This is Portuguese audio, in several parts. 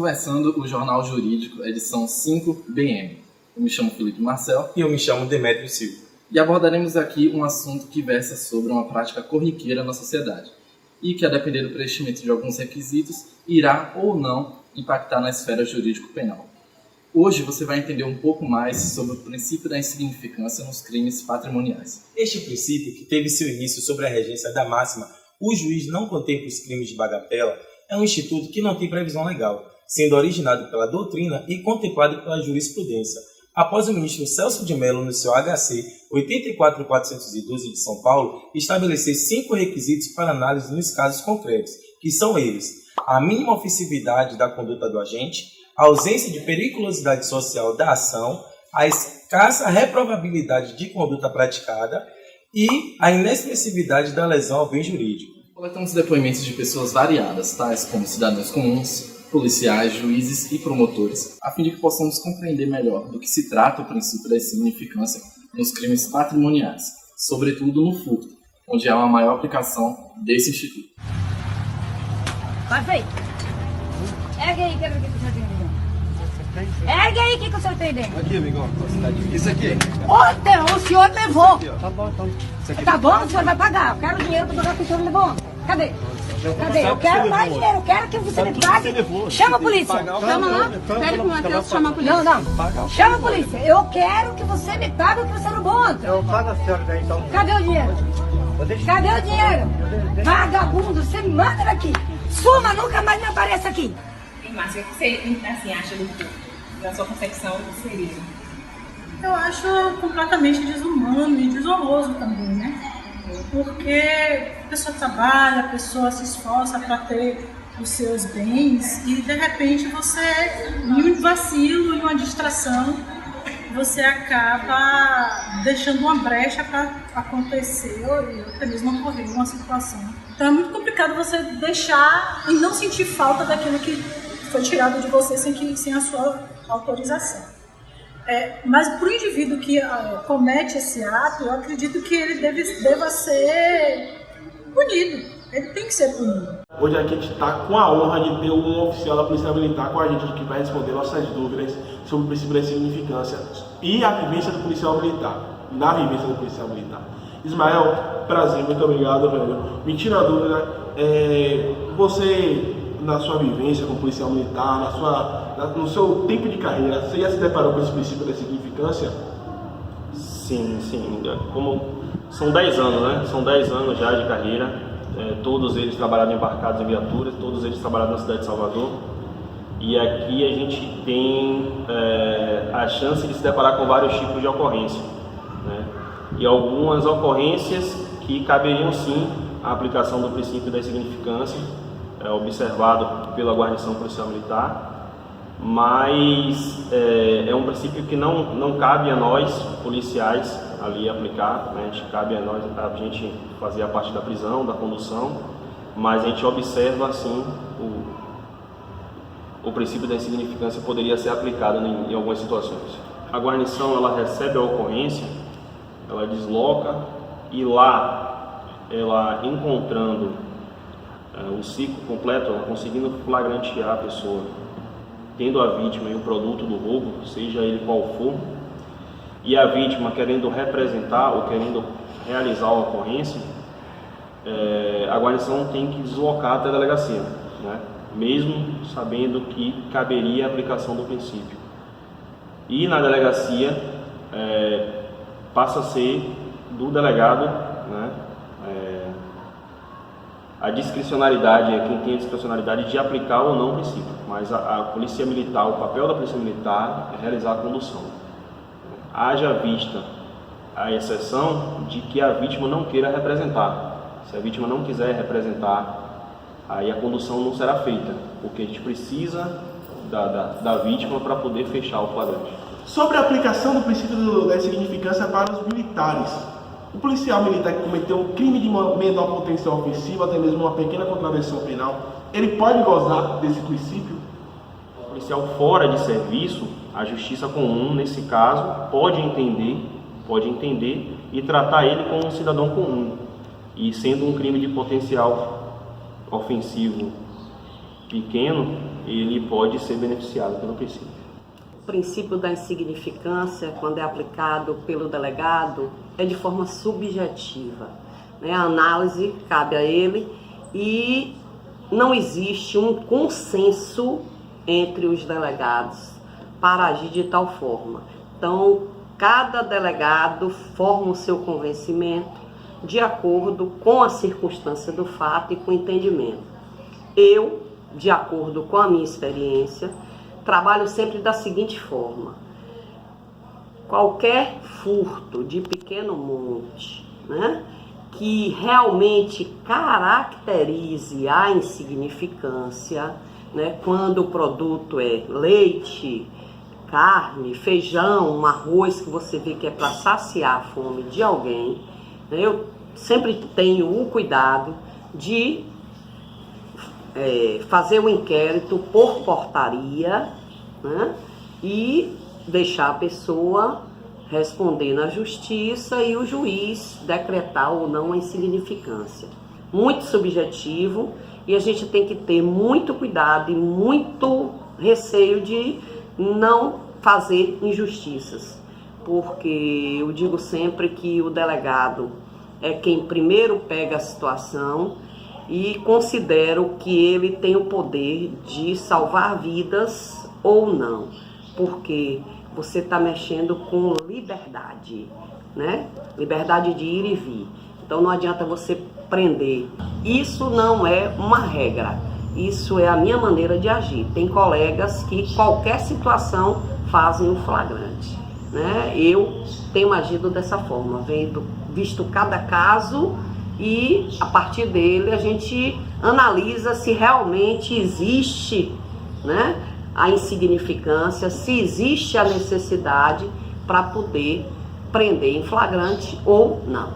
começando o Jornal Jurídico, edição 5BM. Eu me chamo Felipe Marcel. E eu me chamo Demétrio Silva. E abordaremos aqui um assunto que versa sobre uma prática corriqueira na sociedade e que, a depender do preenchimento de alguns requisitos, irá ou não impactar na esfera jurídico-penal. Hoje você vai entender um pouco mais sobre o princípio da insignificância nos crimes patrimoniais. Este princípio, que teve seu início sob a regência da máxima "o juiz não contempla os crimes de bagatela", é um instituto que não tem previsão legal, sendo originado pela doutrina e contemplado pela jurisprudência. Após o ministro Celso de Mello, no seu HC 84.412 de São Paulo, estabelecer 5 requisitos para análise nos casos concretos, que são eles: a mínima ofensividade da conduta do agente, a ausência de periculosidade social da ação, a escassa reprovabilidade de conduta praticada e a inexpressividade da lesão ao bem jurídico. Coletamos depoimentos de pessoas variadas, tais como cidadãos comuns, policiais, juízes e promotores, a fim de que possamos compreender melhor do que se trata o princípio da insignificância nos crimes patrimoniais, sobretudo no furto, onde há uma maior aplicação desse instituto. Vai, feio. Ergue aí, quero ver o que o senhor tem dentro. Ergue aí, o que o senhor tem dentro. Aqui, amigão. Isso aqui. Ontem o senhor levou. Aqui, ó. Tá bom, então. Isso aqui. Tá bom, o senhor vai pagar. Eu quero o dinheiro para pagar que o senhor levou ontem. Cadê? Cadê? Eu quero mais dinheiro. Eu quero que você me pague. Chama a polícia. Chama lá. Pede pro Matheus chamar a polícia. Não. Chama a polícia. Eu quero que você me pague o que você roubou ontem. Eu pago a senhora daí, então. Cadê o dinheiro? Cadê o dinheiro? Vagabundo, você me manda daqui. Suma, nunca mais me apareça aqui. Márcia, o que você assim, acha da sua concepção do seria? Eu acho completamente desumano e desonroso também, né? Porque a pessoa trabalha, a pessoa se esforça para ter os seus bens e de repente você, em um vacilo, em uma distração, você acaba deixando uma brecha para acontecer ou até mesmo ocorrer uma situação. Então é muito complicado você deixar e não sentir falta daquilo que foi tirado de você sem a sua autorização. Mas para o indivíduo que comete esse ato, eu acredito que ele deva ser punido. Ele tem que ser punido. Hoje a gente está com a honra de ter um oficial da Polícia Militar com a gente que vai responder nossas dúvidas sobre o princípio da insignificância e a vivência do policial militar, na vivência do policial militar. Ismael, prazer, muito obrigado, velho. Me tira a dúvida, você, na sua vivência como policial militar, no seu tempo de carreira, você já se deparou com esse princípio da insignificância? Sim. Como são 10 anos, né? São 10 anos já de carreira. Todos eles trabalharam embarcados em viaturas, todos eles trabalharam na cidade de Salvador. E aqui a gente tem a chance de se deparar com vários tipos de ocorrência, né? E algumas ocorrências que caberiam sim a aplicação do princípio da insignificância, observado pela guarnição policial militar, mas é um princípio que não cabe a nós, policiais, ali aplicar, né? Cabe a nós, a gente fazer a parte da prisão, da condução, mas a gente observa assim o princípio da insignificância poderia ser aplicado em algumas situações. A guarnição, ela recebe a ocorrência, ela desloca e lá, ela encontrando o ciclo completo, ela conseguindo flagrantear a pessoa, tendo a vítima e o produto do roubo, seja ele qual for, e a vítima querendo representar ou querendo realizar a ocorrência, a guarnição tem que deslocar até a delegacia, né? Mesmo sabendo que caberia a aplicação do princípio. E na delegacia passa a ser do delegado, né? A discricionariedade, quem tem a discricionariedade de aplicar ou não o princípio, mas a polícia militar, o papel da polícia militar é realizar a condução. Haja vista a exceção de que a vítima não queira representar. Se a vítima não quiser representar, aí a condução não será feita, porque a gente precisa da vítima para poder fechar o flagrante. Sobre a aplicação do princípio da insignificância para os militares, o policial militar que cometeu um crime de menor potencial ofensivo, até mesmo uma pequena contravenção penal, ele pode gozar desse princípio? O policial fora de serviço, a justiça comum, nesse caso, pode entender e tratar ele como um cidadão comum. E sendo um crime de potencial ofensivo pequeno, ele pode ser beneficiado pelo princípio. O princípio da insignificância, quando é aplicado pelo delegado, é de forma subjetiva, né? A análise cabe a ele e não existe um consenso entre os delegados para agir de tal forma. Então, cada delegado forma o seu convencimento de acordo com a circunstância do fato e com o entendimento. Eu, de acordo com a minha experiência, trabalho sempre da seguinte forma: qualquer furto de pequeno monte, né, que realmente caracterize a insignificância, né, quando o produto é leite, carne, feijão, um arroz que você vê que é para saciar a fome de alguém, né, eu sempre tenho o cuidado de fazer um inquérito por portaria, né, e deixar a pessoa responder na justiça e o juiz decretar ou não a insignificância. Muito subjetivo e a gente tem que ter muito cuidado e muito receio de não fazer injustiças, porque eu digo sempre que o delegado é quem primeiro pega a situação e considero que ele tem o poder de salvar vidas ou não, porque você está mexendo com liberdade, né? Liberdade de ir e vir. Então não adianta você prender. Isso não é uma regra, isso é a minha maneira de agir. Tem colegas que qualquer situação fazem um flagrante, né? Eu tenho agido dessa forma, visto cada caso e a partir dele a gente analisa se realmente existe, né, a insignificância, se existe a necessidade para poder prender em flagrante ou não.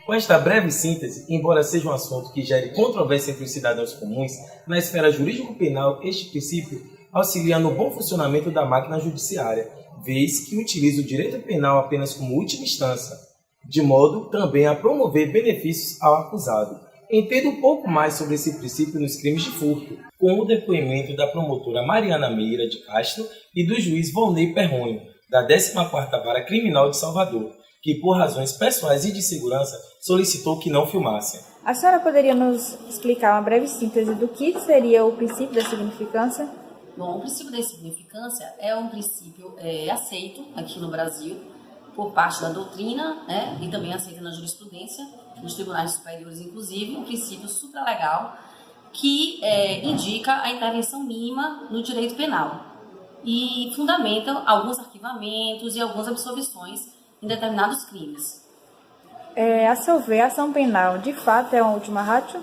Com esta breve síntese, embora seja um assunto que gere controvérsia entre os cidadãos comuns, na esfera jurídico-penal, este princípio auxilia no bom funcionamento da máquina judiciária, vez que utiliza o direito penal apenas como última instância, de modo também a promover benefícios ao acusado. Entenda um pouco mais sobre esse princípio nos crimes de furto, com o depoimento da promotora Mariana Meira de Castro e do juiz Volney Perronho, da 14ª Vara Criminal de Salvador, que por razões pessoais e de segurança solicitou que não filmassem. A senhora poderia nos explicar uma breve síntese do que seria o princípio da significância? Bom, o princípio da significância é um princípio aceito aqui no Brasil por parte da doutrina, né, e também aceito na jurisprudência, nos tribunais superiores, inclusive, um princípio supralegal que indica a intervenção mínima no direito penal e fundamenta alguns arquivamentos e algumas absolvições em determinados crimes. A seu ver, a ação penal, de fato, é uma última ratio?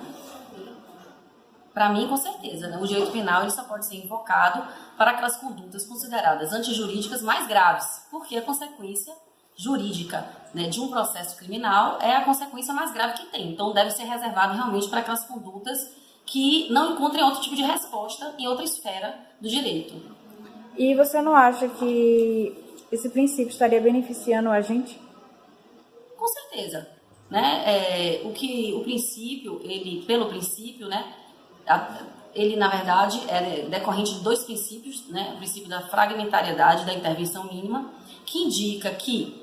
Para mim, com certeza, né? O direito penal ele só pode ser invocado para aquelas condutas consideradas antijurídicas mais graves, porque a consequência jurídica, né, de um processo criminal é a consequência mais grave que tem. Então, deve ser reservado realmente para aquelas condutas que não encontrem outro tipo de resposta em outra esfera do direito. E você não acha que esse princípio estaria beneficiando a gente? Com certeza, né? O princípio, pelo princípio, né? Ele, na verdade, é decorrente de dois princípios, né? O princípio da fragmentariedade da intervenção mínima, que indica que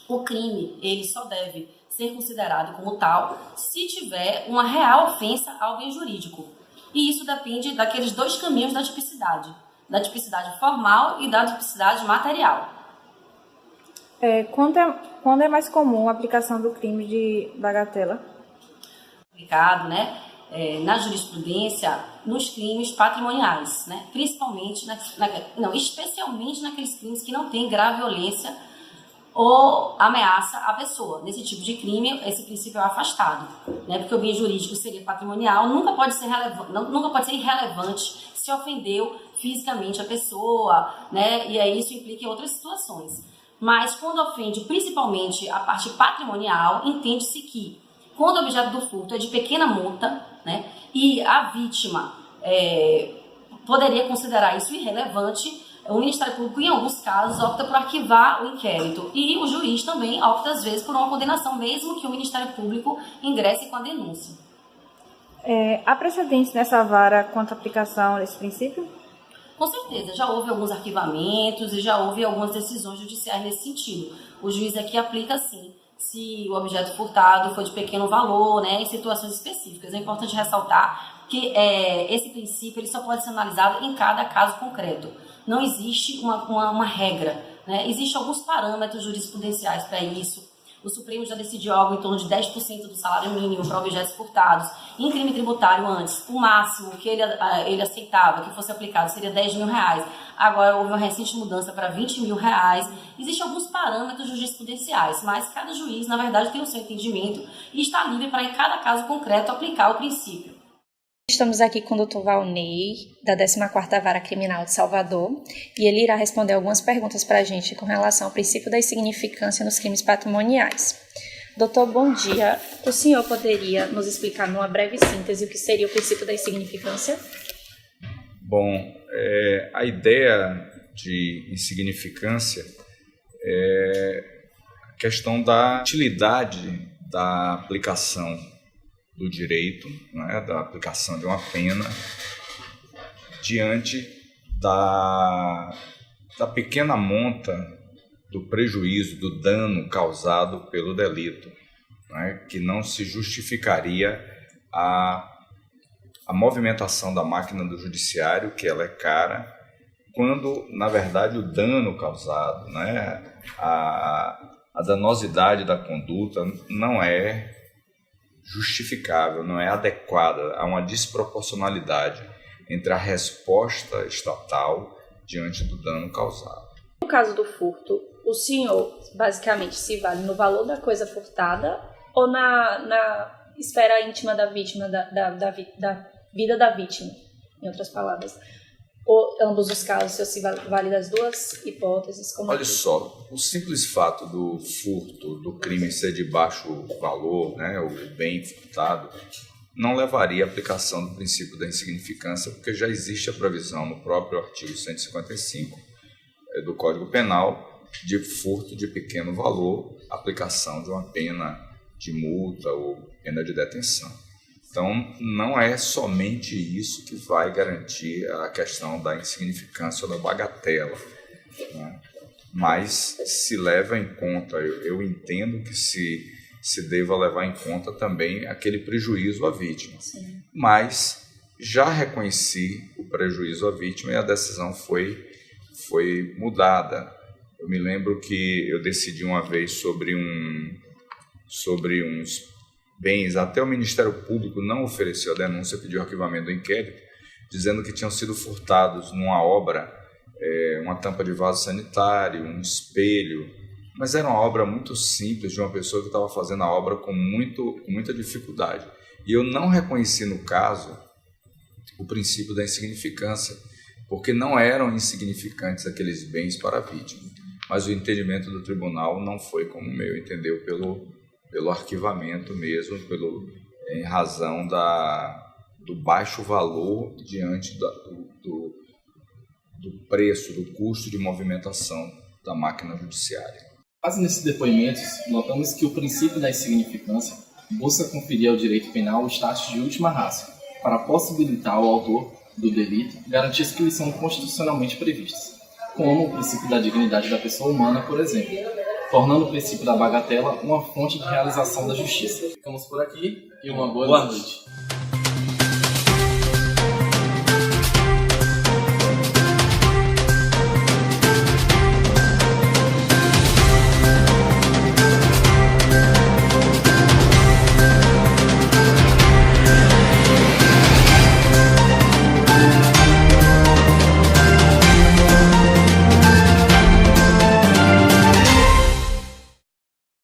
o crime ele só deve ser considerado como tal se tiver uma real ofensa ao bem jurídico. E isso depende daqueles dois caminhos da tipicidade formal e da tipicidade material. Quando é mais comum a aplicação do crime de bagatela? Aplicado, né? Na jurisprudência, nos crimes patrimoniais, né? Principalmente, especialmente naqueles crimes que não têm grave violência ou ameaça à pessoa. Nesse tipo de crime, esse princípio é afastado, né? Porque o bem jurídico seria patrimonial, nunca pode ser irrelevante se ofendeu fisicamente a pessoa, né? E aí isso implica em outras situações. Mas quando ofende principalmente a parte patrimonial, entende-se que quando o objeto do furto é de pequena monta, né, e a vítima poderia considerar isso irrelevante, o Ministério Público, em alguns casos, opta por arquivar o inquérito. E o juiz também opta, às vezes, por uma condenação, mesmo que o Ministério Público ingresse com a denúncia. Há precedentes nessa vara quanto à aplicação desse princípio? Com certeza, já houve alguns arquivamentos e já houve algumas decisões judiciais nesse sentido. O juiz aqui aplica sim, se o objeto furtado for de pequeno valor, né, em situações específicas. É importante ressaltar que esse princípio ele só pode ser analisado em cada caso concreto. Não existe uma regra, né? Existem alguns parâmetros jurisprudenciais para isso. O Supremo já decidiu algo em torno de 10% do salário mínimo para objetos furtados. Em crime tributário, antes, o máximo que ele aceitava que fosse aplicado seria R$10 mil. Agora houve uma recente mudança para R$20 mil. Existem alguns parâmetros jurisprudenciais, mas cada juiz, na verdade, tem o seu entendimento e está livre para, em cada caso concreto, aplicar o princípio. Estamos aqui com o Dr. Valnei, da 14ª Vara Criminal de Salvador, e ele irá responder algumas perguntas para a gente com relação ao princípio da insignificância nos crimes patrimoniais. Doutor, bom dia. O senhor poderia nos explicar, numa breve síntese, o que seria o princípio da insignificância? Bom, a ideia de insignificância é a questão da utilidade da aplicação do direito, né, da aplicação de uma pena diante da pequena monta do prejuízo, do dano causado pelo delito, né, que não se justificaria a movimentação da máquina do judiciário, que ela é cara, quando, na verdade, o dano causado, né, a danosidade da conduta não é justificável, não é adequada, há uma desproporcionalidade entre a resposta estatal diante do dano causado. No caso do furto, o senhor basicamente se vale no valor da coisa furtada ou na esfera íntima da vítima, da vida da vítima, em outras palavras? Ou ambos os casos, o senhor se vale das duas hipóteses? Olha só, o simples fato do furto, do crime ser de baixo valor, né, o bem furtado, não levaria à aplicação do princípio da insignificância, porque já existe a previsão no próprio artigo 155 do Código Penal de furto de pequeno valor, aplicação de uma pena de multa ou pena de detenção. Então, não é somente isso que vai garantir a questão da insignificância ou da bagatela, né? Mas se leva em conta, eu entendo que se deva levar em conta também aquele prejuízo à vítima. Sim. Mas já reconheci o prejuízo à vítima e a decisão foi mudada. Eu me lembro que eu decidi uma vez sobre uns bens, até o Ministério Público não ofereceu a denúncia, pediu arquivamento do inquérito, dizendo que tinham sido furtados numa obra, uma tampa de vaso sanitário, um espelho, mas era uma obra muito simples de uma pessoa que estava fazendo a obra com muita dificuldade. E eu não reconheci no caso o princípio da insignificância, porque não eram insignificantes aqueles bens para a vítima, mas o entendimento do tribunal não foi como o meu, entendeu? Pelo arquivamento mesmo, em razão do baixo valor diante do preço, do custo de movimentação da máquina judiciária. Mas nesses depoimentos, notamos que o princípio da insignificância busca conferir ao direito penal o status de última ratio, para possibilitar ao autor do delito garantias que lhe são constitucionalmente previstas, como o princípio da dignidade da pessoa humana, por exemplo, tornando o princípio da bagatela uma fonte de realização da justiça. Ficamos por aqui e uma boa noite.